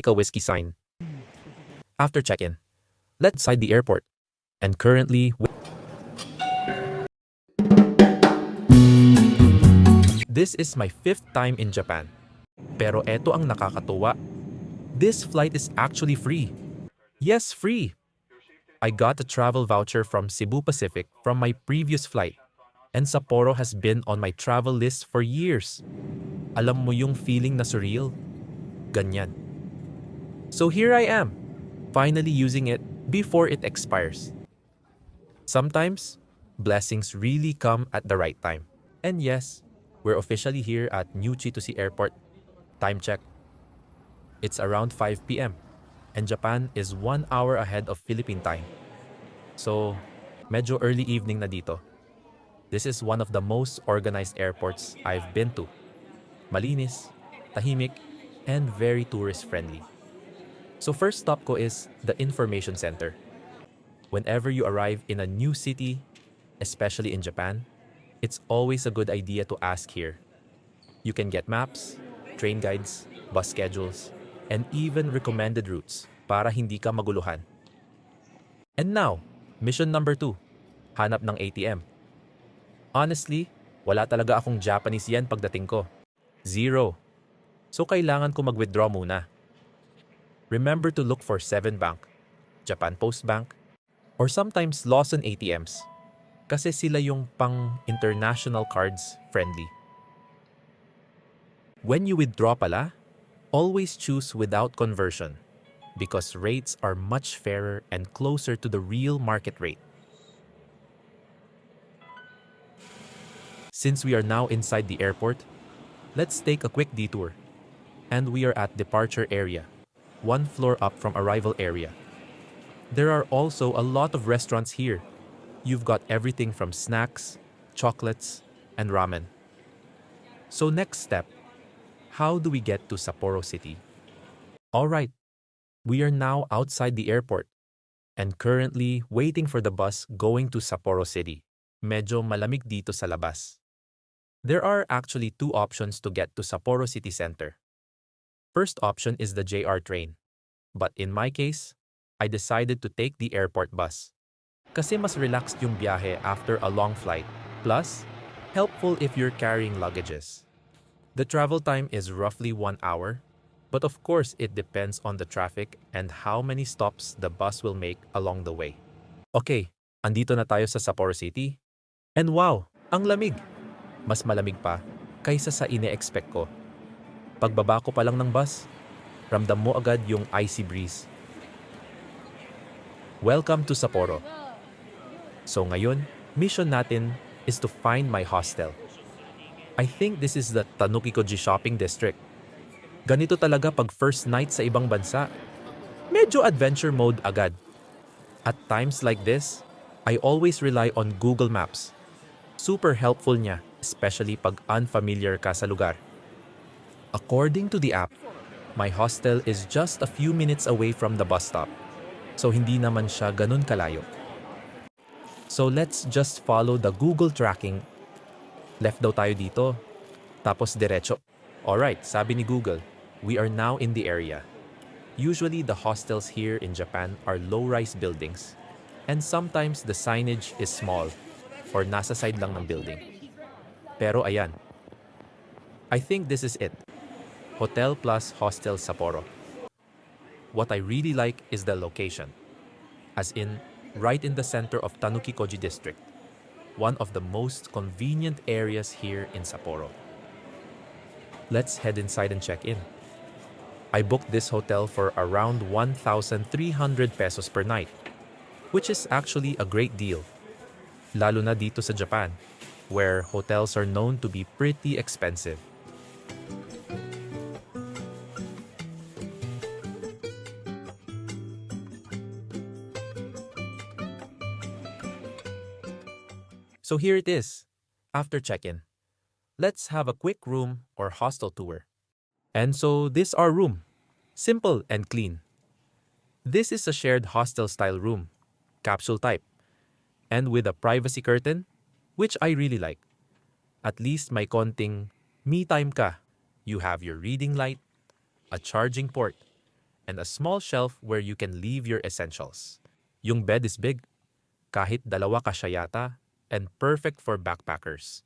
Nikka Whisky sign. After check-in, let's inside the airport. And currently, this is my 5th time in Japan. Pero eto ang nakakatuwa. This flight is actually free. Yes, free. I got a travel voucher from Cebu Pacific from my previous flight. And Sapporo has been on my travel list for years. Alam mo yung feeling na surreal? Ganyan. So here I am, finally using it before it expires. Sometimes, blessings really come at the right time. And yes, we're officially here at New Chitose Airport. Time check. It's around 5 p.m. and Japan is 1 hour ahead of Philippine time. So, medyo early evening na dito. This is one of the most organized airports I've been to. Malinis, tahimik, and very tourist-friendly. So first stop ko is the information center. Whenever you arrive in a new city, especially in Japan, it's always a good idea to ask here. You can get maps, train guides, bus schedules, and even recommended routes para hindi ka maguluhan. And now, mission number 2, hanap ng ATM. Honestly, wala talaga akong Japanese yen pagdating ko. Zero. So kailangan ko mag-withdraw muna. Remember to look for 7 Bank, Japan Post Bank, or sometimes Lawson ATMs kasi sila yung pang-international cards friendly. When you withdraw pala, always choose without conversion because rates are much fairer and closer to the real market rate. Since we are now inside the airport, let's take a quick detour. And we are at departure area, 1 floor up from arrival area. There are also a lot of restaurants here. You've got everything from snacks, chocolates, and ramen. So next step, how do we get to Sapporo City? Alright, we are now outside the airport and currently waiting for the bus going to Sapporo City. Medyo malamig dito sa labas. There are actually 2 options to get to Sapporo City Center. First option is the JR train. But in my case, I decided to take the airport bus. Kasi mas relaxed yung biyahe after a long flight. Plus, helpful if you're carrying luggages. The travel time is roughly 1 hour, but of course it depends on the traffic and how many stops the bus will make along the way. Okay, andito na tayo sa Sapporo City. And wow, ang lamig! Mas malamig pa kaysa sa ine-expect ko. Pagbaba ko pa lang ng bus, ramdam mo agad yung icy breeze. Welcome to Sapporo. So ngayon, mission natin is to find my hostel. I think this is the Tanukikoji Shopping District. Ganito talaga pag first night sa ibang bansa. Medyo adventure mode agad. At times like this, I always rely on Google Maps. Super helpful niya, especially pag unfamiliar ka sa lugar. According to the app, my hostel is just a few minutes away from the bus stop. So hindi naman siya ganun kalayo. So let's just follow the Google tracking. Left daw tayo dito, tapos diretso. Alright, sabi ni Google, we are now in the area. Usually the hostels here in Japan are low-rise buildings. And sometimes the signage is small or nasa side lang ng building. Pero ayan, I think this is it. Hotel plus Hostel Sapporo. What I really like is the location. As in, right in the center of Tanukikoji District. One of the most convenient areas here in Sapporo. Let's head inside and check in. I booked this hotel for around 1,300 pesos per night, which is actually a great deal. Lalo na dito sa Japan, where hotels are known to be pretty expensive. So here it is, after check-in. Let's have a quick room or hostel tour. And so this our room, simple and clean. This is a shared hostel-style room, capsule type, and with a privacy curtain, which I really like. At least may konting me time ka. You have your reading light, a charging port, and a small shelf where you can leave your essentials. Yung bed is big, kahit dalawa kasya yata, and perfect for backpackers.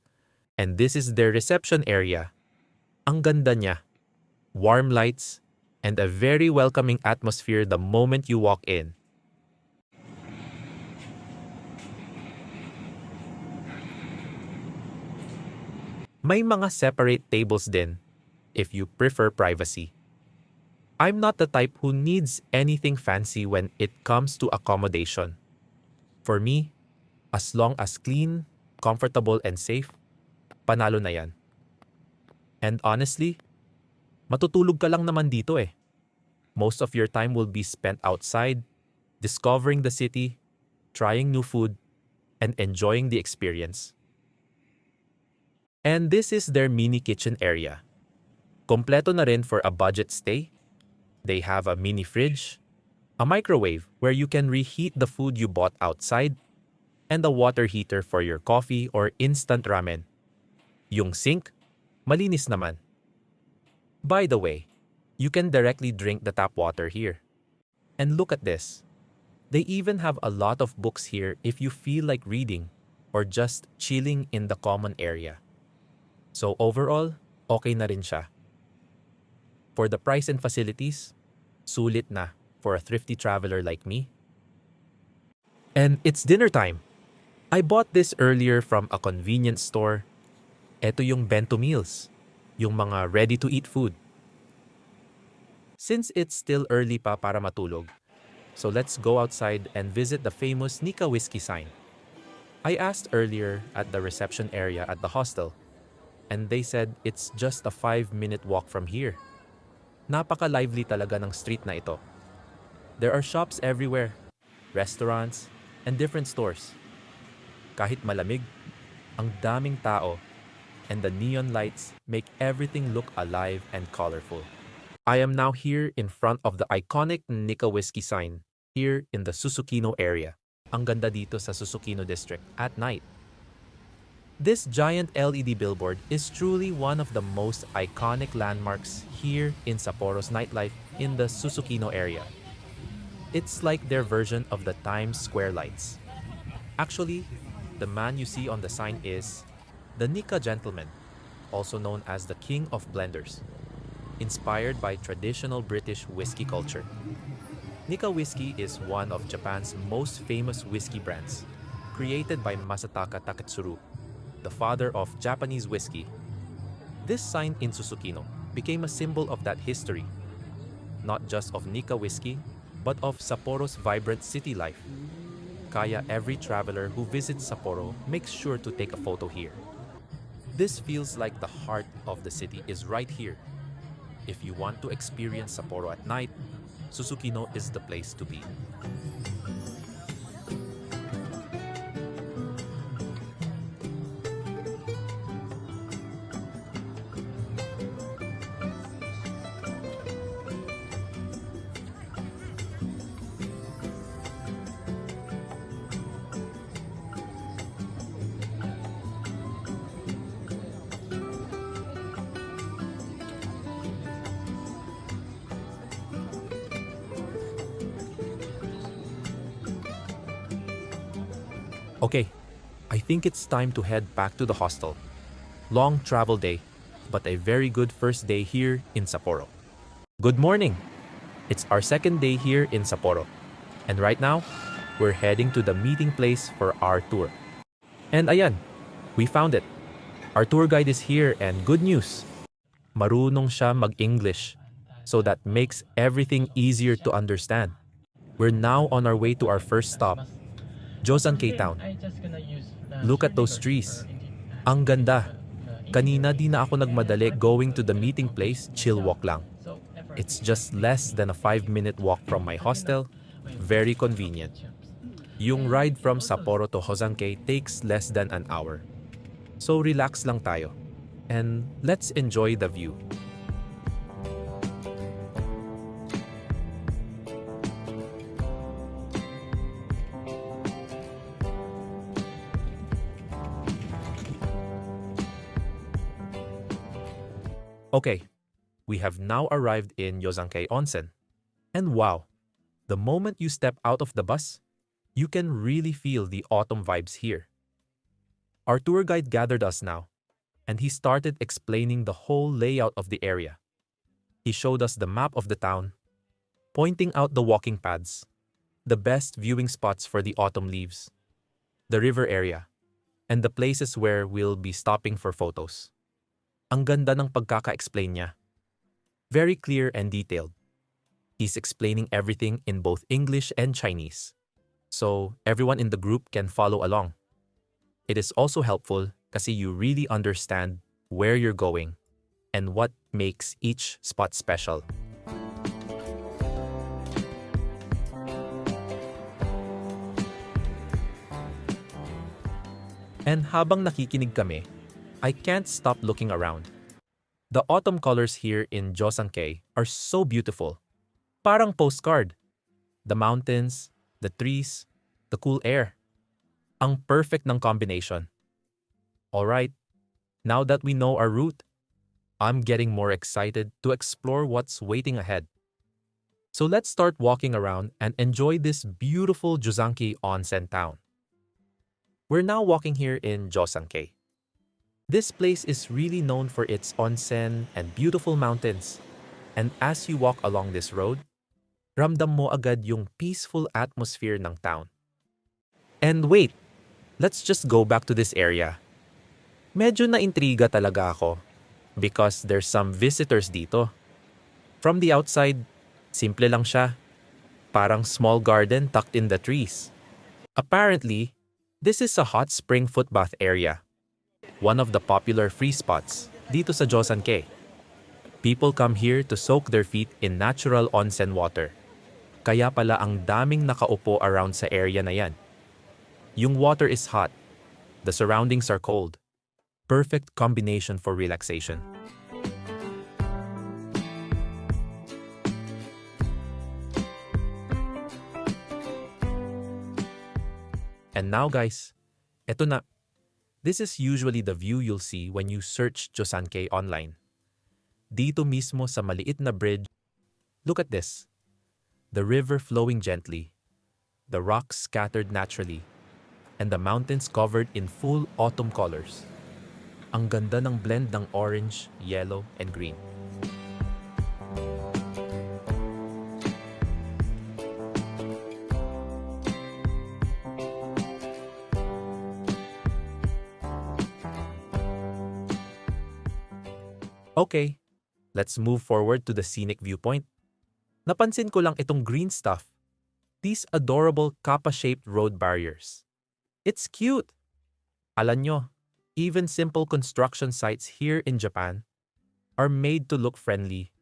And this is their reception area. Ang ganda niya. Warm lights, and a very welcoming atmosphere the moment you walk in. May mga separate tables din, if you prefer privacy. I'm not the type who needs anything fancy when it comes to accommodation. For me, as long as clean, comfortable, and safe, panalo na yan. And honestly, matutulog ka lang naman dito eh. Most of your time will be spent outside, discovering the city, trying new food, and enjoying the experience. And this is their mini kitchen area. Kompleto na rin for a budget stay. They have a mini fridge, a microwave where you can reheat the food you bought outside, and a water heater for your coffee or instant ramen. Yung sink, malinis naman. By the way, you can directly drink the tap water here. And look at this. They even have a lot of books here if you feel like reading or just chilling in the common area. So overall, okay na rin siya. For the price and facilities, sulit na for a thrifty traveler like me. And it's dinner time. I bought this earlier from a convenience store. Ito yung bento meals, yung mga ready-to-eat food. Since it's still early pa para matulog, so let's go outside and visit the famous Nikka Whisky sign. I asked earlier at the reception area at the hostel, and they said it's just a 5-minute walk from here. Napaka-lively talaga ng street na ito. There are shops everywhere, restaurants, and different stores. Kahit malamig, ang daming tao, and the neon lights make everything look alive and colorful. I am now here in front of the iconic Nikka Whisky sign here in the Susukino area. Ang ganda dito sa Susukino district at night. This giant LED billboard is truly one of the most iconic landmarks here in Sapporo's nightlife in the Susukino area. It's like their version of the Times Square lights. Actually, the man you see on the sign is the Nikka gentleman, also known as the King of Blenders, inspired by traditional British whiskey culture. Nikka Whisky is one of Japan's most famous whiskey brands, created by Masataka Taketsuru, the father of Japanese whiskey. This sign in Susukino became a symbol of that history, not just of Nikka Whisky, but of Sapporo's vibrant city life. Kaya every traveler who visits Sapporo makes sure to take a photo here. This feels like the heart of the city is right here. If you want to experience Sapporo at night, Susukino is the place to be. Okay, I think it's time to head back to the hostel. Long travel day, but a very good first day here in Sapporo. Good morning! It's our second day here in Sapporo. And right now, we're heading to the meeting place for our tour. And ayan, we found it. Our tour guide is here and good news. Marunong siya mag-English, so that makes everything easier to understand. We're now on our way to our first stop, Jozankei Town. Look at those trees. Ang ganda. Kanina di na ako nagmadali going to the meeting place, chill walk lang. It's just less than a 5-minute walk from my hostel. Very convenient. Yung ride from Sapporo to Jozankei takes less than an hour. So relax lang tayo. And let's enjoy the view. Okay, we have now arrived in Jozankei Onsen. And wow, the moment you step out of the bus, you can really feel the autumn vibes here. Our tour guide gathered us now, and he started explaining the whole layout of the area. He showed us the map of the town, pointing out the walking paths, the best viewing spots for the autumn leaves, the river area, and the places where we'll be stopping for photos. Ang ganda ng pagkaka-explain niya. Very clear and detailed. He's explaining everything in both English and Chinese, so everyone in the group can follow along. It is also helpful kasi you really understand where you're going and what makes each spot special. And habang nakikinig kami, I can't stop looking around. The autumn colors here in Jozankei are so beautiful. Parang postcard. The mountains, the trees, the cool air. Ang perfect ng combination. Alright, now that we know our route, I'm getting more excited to explore what's waiting ahead. So let's start walking around and enjoy this beautiful Jozankei Onsen town. We're now walking here in Jozankei. This place is really known for its onsen and beautiful mountains. And as you walk along this road, ramdam mo agad yung peaceful atmosphere ng town. And wait, let's just go back to this area. Medyo na-intriga talaga ako because there's some visitors dito. From the outside, simple lang siya. Parang small garden tucked in the trees. Apparently, this is a hot spring footbath area. One of the popular free spots dito sa Jozankei. People come here to soak their feet in natural onsen water. Kaya pala ang daming nakaupo around sa area na yan. Yung water is hot. The surroundings are cold. Perfect combination for relaxation. And now guys, eto na. This is usually the view you'll see when you search Jozankei online. Dito mismo sa maliit na bridge, look at this. The river flowing gently, the rocks scattered naturally, and the mountains covered in full autumn colors. Ang ganda ng blend ng orange, yellow, and green. Okay, let's move forward to the scenic viewpoint. Napansin ko lang itong green stuff. These adorable kappa-shaped road barriers. It's cute! Alam nyo, even simple construction sites here in Japan are made to look friendly.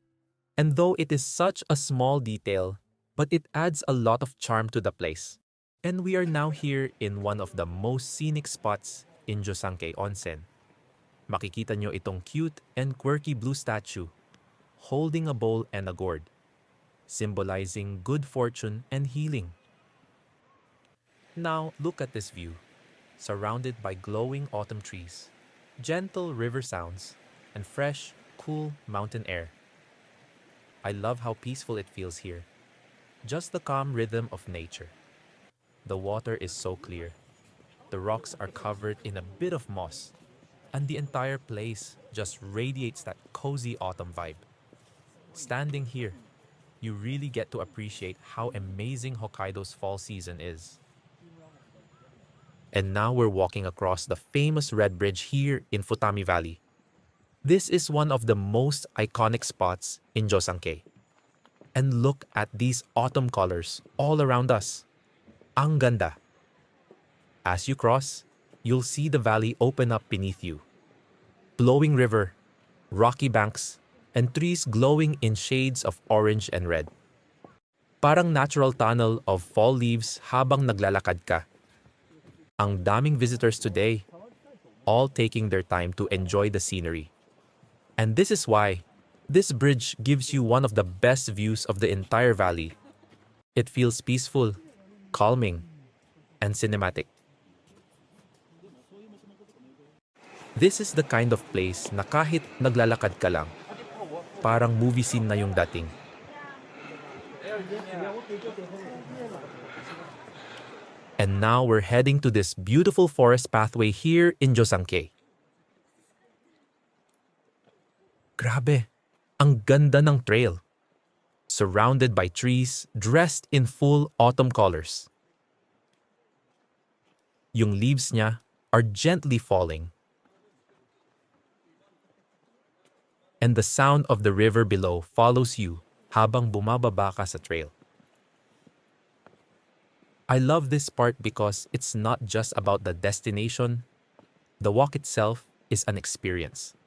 And though it is such a small detail, but it adds a lot of charm to the place. And we are now here in one of the most scenic spots in Jozankei Onsen. Makikita nyo itong cute and quirky blue statue holding a bowl and a gourd, symbolizing good fortune and healing. Now look at this view, surrounded by glowing autumn trees, gentle river sounds, and fresh, cool mountain air. I love how peaceful it feels here. Just the calm rhythm of nature. The water is so clear. The rocks are covered in a bit of moss, and the entire place just radiates that cozy autumn vibe. Standing here, you really get to appreciate how amazing Hokkaido's fall season is. And now we're walking across the famous Red Bridge here in Futami Valley. This is one of the most iconic spots in Jozankei. And look at these autumn colors all around us. Ang ganda! As you cross, you'll see the valley open up beneath you. Flowing river, rocky banks, and trees glowing in shades of orange and red. Parang natural tunnel of fall leaves habang naglalakad ka. Ang daming visitors today, all taking their time to enjoy the scenery. And this is why this bridge gives you one of the best views of the entire valley. It feels peaceful, calming, and cinematic. This is the kind of place na kahit naglalakad ka lang, parang movie scene na yung dating. And now we're heading to this beautiful forest pathway here in Jozankei. Grabe, ang ganda ng trail. Surrounded by trees dressed in full autumn colors. Yung leaves niya are gently falling. And the sound of the river below follows you habang bumababa ka sa trail. I love this part because it's not just about the destination. The walk itself is an experience.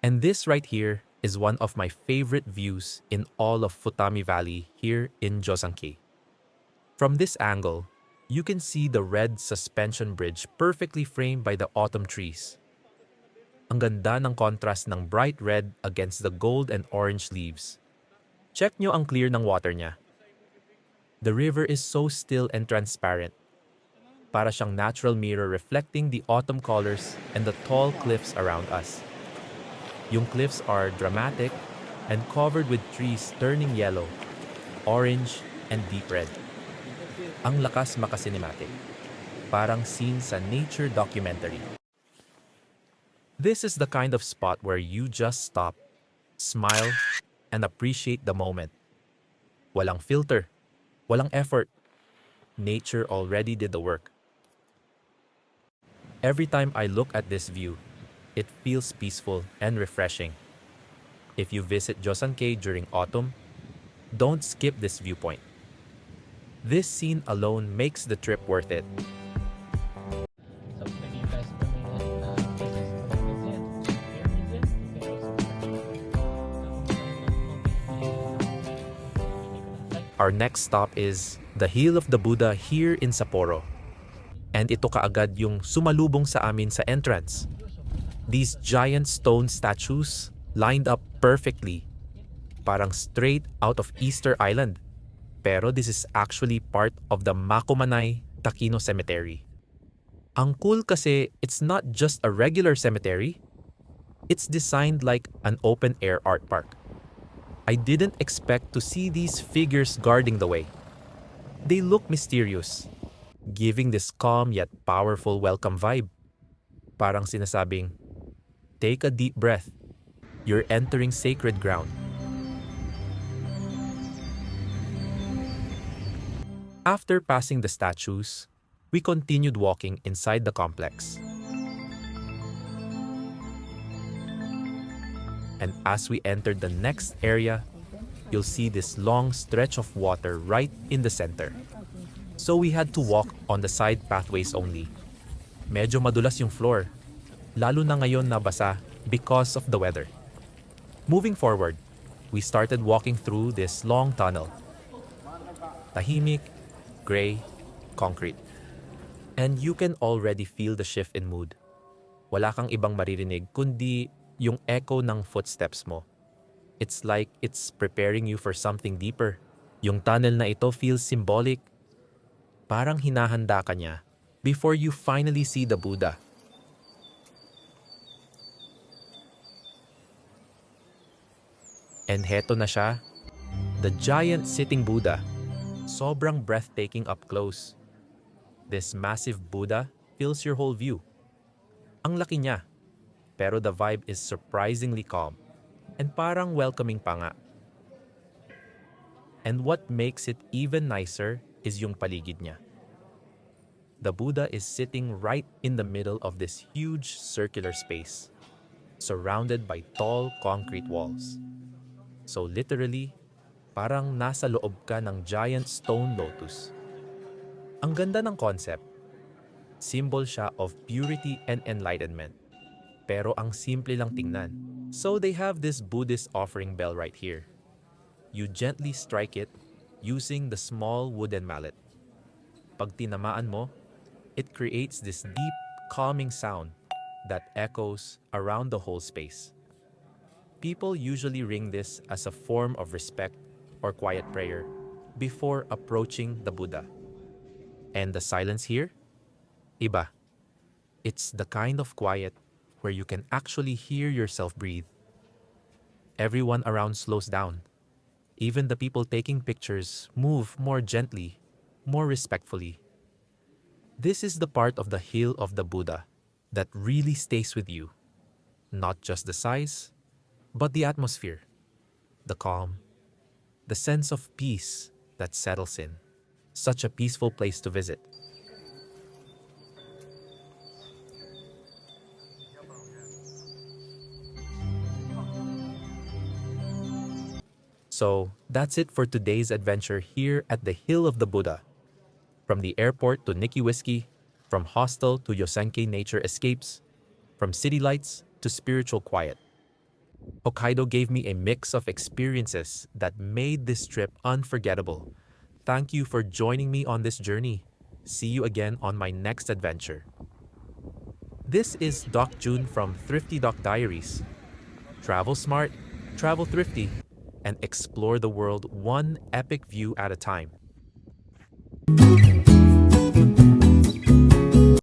And this right here is one of my favorite views in all of Futami Valley here in Jozankei. From this angle, you can see the red suspension bridge perfectly framed by the autumn trees. Ang ganda ng contrast ng bright red against the gold and orange leaves. Check nyo ang clear ng water niya. The river is so still and transparent. Para siyang natural mirror reflecting the autumn colors and the tall cliffs around us. Yung cliffs are dramatic and covered with trees turning yellow, orange, and deep red. Ang lakas makasinematic. Parang scene sa nature documentary. This is the kind of spot where you just stop, smile, and appreciate the moment. Walang filter, walang effort. Nature already did the work. Every time I look at this view, it feels peaceful and refreshing. If you visit Jozankei during autumn, don't skip this viewpoint. This scene alone makes the trip worth it. Our next stop is the Hill of the Buddha here in Sapporo. And ito kaagad yung sumalubong sa amin sa entrance. These giant stone statues lined up perfectly, parang straight out of Easter Island. Pero this is actually part of the Makomanai Takino Cemetery. Ang cool kasi it's not just a regular cemetery. It's designed like an open-air art park. I didn't expect to see these figures guarding the way. They look mysterious, giving this calm yet powerful welcome vibe. Parang sinasabing, take a deep breath. You're entering sacred ground. After passing the statues, we continued walking inside the complex. And as we entered the next area, you'll see this long stretch of water right in the center. So we had to walk on the side pathways only. Medyo madulas yung floor, lalo na ngayon nabasa because of the weather. Moving forward, we started walking through this long tunnel. Tahimik, gray, concrete. And you can already feel the shift in mood. Wala kang ibang maririnig kundi yung echo ng footsteps mo. It's like it's preparing you for something deeper. Yung tunnel na ito feels symbolic. Parang hinahanda ka niya before you finally see the Buddha. And heto na siya, the giant sitting Buddha. Sobrang breathtaking up close. This massive Buddha fills your whole view. Ang laki niya, pero the vibe is surprisingly calm and parang welcoming pa nga. And what makes it even nicer is yung paligid niya. The Buddha is sitting right in the middle of this huge circular space, surrounded by tall concrete walls. So literally, parang nasa loob ka ng giant stone lotus. Ang ganda ng concept. Symbol siya of purity and enlightenment. Pero ang simple lang tingnan. So they have this Buddhist offering bell right here. You gently strike it using the small wooden mallet. Pag tinamaan mo, it creates this deep, calming sound that echoes around the whole space. People usually ring this as a form of respect or quiet prayer before approaching the Buddha. And the silence here? Iba. It's the kind of quiet where you can actually hear yourself breathe. everyone around slows down. Even the people taking pictures move more gently, more respectfully. This is the part of the Hill of the Buddha that really stays with you. Not just the size, but the atmosphere, the calm, the sense of peace that settles in. Such a peaceful place to visit. So, that's it for today's adventure here at the Hill of the Buddha. From the airport to Nikki Whisky, from hostel to Jozankei nature escapes, from city lights to spiritual quiet. Hokkaido gave me a mix of experiences that made this trip unforgettable. Thank you for joining me on this journey. See you again on my next adventure. This is Doc June from Thrifty Doc Diaries. Travel smart, travel thrifty, and explore the world one epic view at a time.